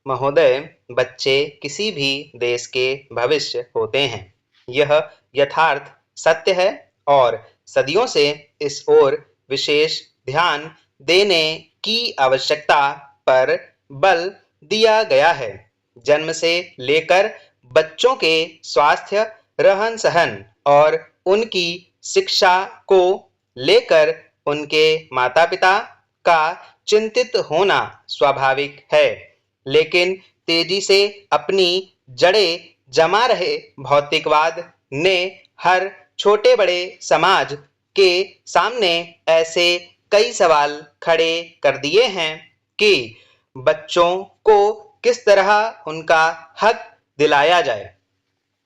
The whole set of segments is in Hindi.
महोदय, बच्चे किसी भी देश के भविष्य होते हैं। यह यथार्थ सत्य है और सदियों से इस ओर विशेष ध्यान देने की आवश्यकता पर बल दिया गया है। जन्म से लेकर बच्चों के स्वास्थ्य, रहन-सहन और उनकी शिक्षा को लेकर उनके माता-पिता का चिंतित होना स्वाभाविक है। लेकिन तेजी से अपनी जड़ें जमा रहे भौतिकवाद ने हर छोटे-बड़े समाज के सामने ऐसे कई सवाल खड़े कर दिए हैं कि बच्चों को किस तरह उनका हक दिलाया जाए,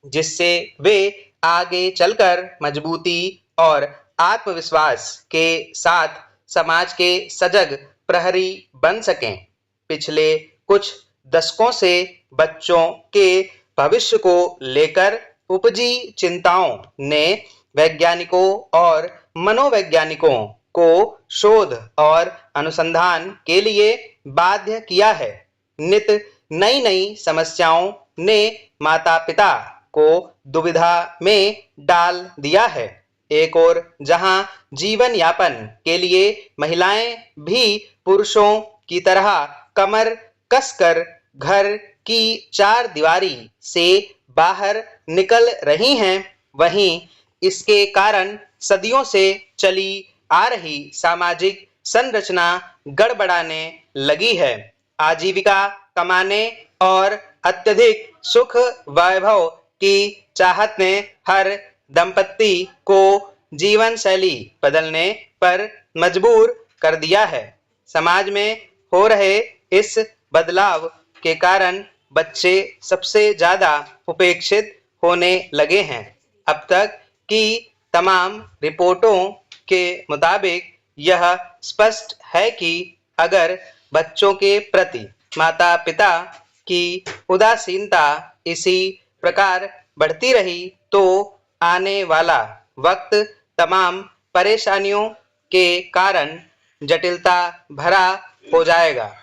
जिससे वे आगे चलकर मजबूती और आत्मविश्वास के साथ समाज के सजग प्रहरी बन सकें। पिछले कुछ दशकों से बच्चों के भविष्य को लेकर उपजी चिंताओं ने वैज्ञानिकों और मनोवैज्ञानिकों को शोध और अनुसंधान के लिए बाध्य किया है। नित नई-नई समस्याओं ने माता-पिता को दुविधा में डाल दिया है। एक ओर जहां जीवन यापन के लिए महिलाएं भी पुरुषों की तरह कमर कसकर घर की चारदीवारी से बाहर निकल रही हैं, वहीं इसके कारण सदियों से चली आ रही सामाजिक संरचना गड़बड़ाने लगी है। आजीविका कमाने और अत्यधिक सुख वैभव की चाहत ने हर दंपत्ति को जीवन शैली बदलने पर मजबूर कर दिया है। समाज में हो रहे इस बदलाव के कारण बच्चे सबसे ज्यादा उपेक्षित होने लगे हैं। अब तक की तमाम रिपोर्टों के मुताबिक यह स्पष्ट है कि अगर बच्चों के प्रति माता-पिता की उदासीनता इसी प्रकार बढ़ती रही तो आने वाला वक्त तमाम परेशानियों के कारण जटिलता भरा हो जाएगा।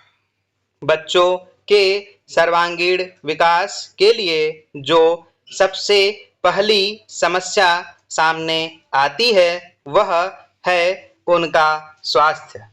बच्चों के सर्वांगीण विकास के लिए जो सबसे पहली समस्या सामने आती है वह है उनका स्वास्थ्य।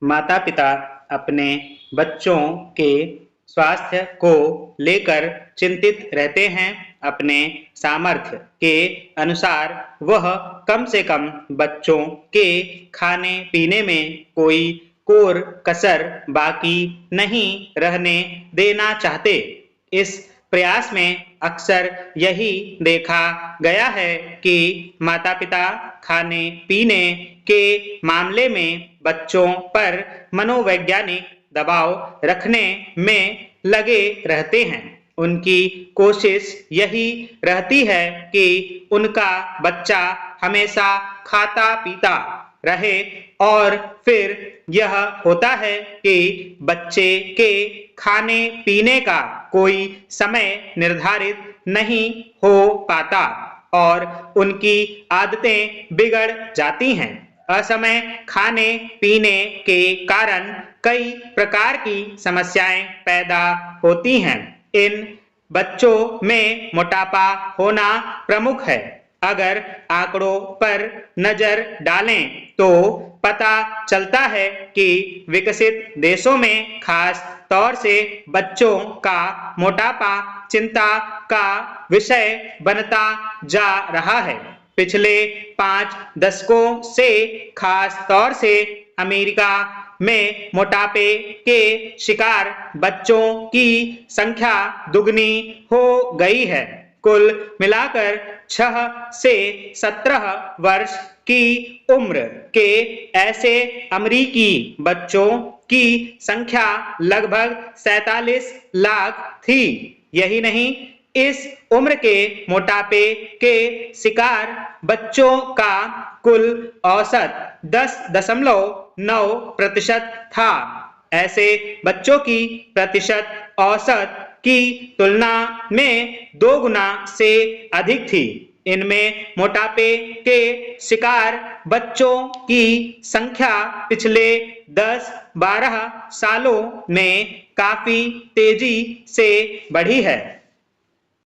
माता-पिता अपने बच्चों के स्वास्थ्य को लेकर चिंतित रहते हैं। अपने सामर्थ्य के अनुसार वह कम से कम बच्चों के खाने-पीने में कोई कोर कसर बाकी नहीं रहने देना चाहते। इस प्रयास में अक्सर यही देखा गया है कि माता-पिता खाने-पीने के मामले में बच्चों पर मनोवैज्ञानिक दबाव रखने में लगे रहते हैं। उनकी कोशिश यही रहती है कि उनका बच्चा हमेशा खाता-पीता रहे और फिर यह होता है कि बच्चे के खाने-पीने का कोई समय निर्धारित नहीं हो पाता और उनकी आदतें बिगड़ जाती हैं। असमय खाने-पीने के कारण कई प्रकार की समस्याएं पैदा होती हैं। इन बच्चों में मोटापा होना प्रमुख है। अगर आंकड़ों पर नजर डालें तो पता चलता है कि विकसित देशों में खास तौर से बच्चों का मोटापा चिंता का विषय बनता जा रहा है। पिछले 5 दशकों से खास तौर से अमेरिका में मोटापे के शिकार बच्चों की संख्या दुगनी हो गई है। कुल मिलाकर 6 से 17 वर्ष की उम्र के ऐसे अमेरिकी बच्चों की संख्या लगभग 47 लाख थी। यही नहीं, इस उम्र के मोटापे के शिकार बच्चों का कुल औसत 10.9% था। ऐसे बच्चों की प्रतिशत औसत की तुलना में 2 गुना से अधिक थी। इनमें मोटापे के शिकार बच्चों की संख्या पिछले 10-12 सालों में काफी तेजी से बढ़ी है।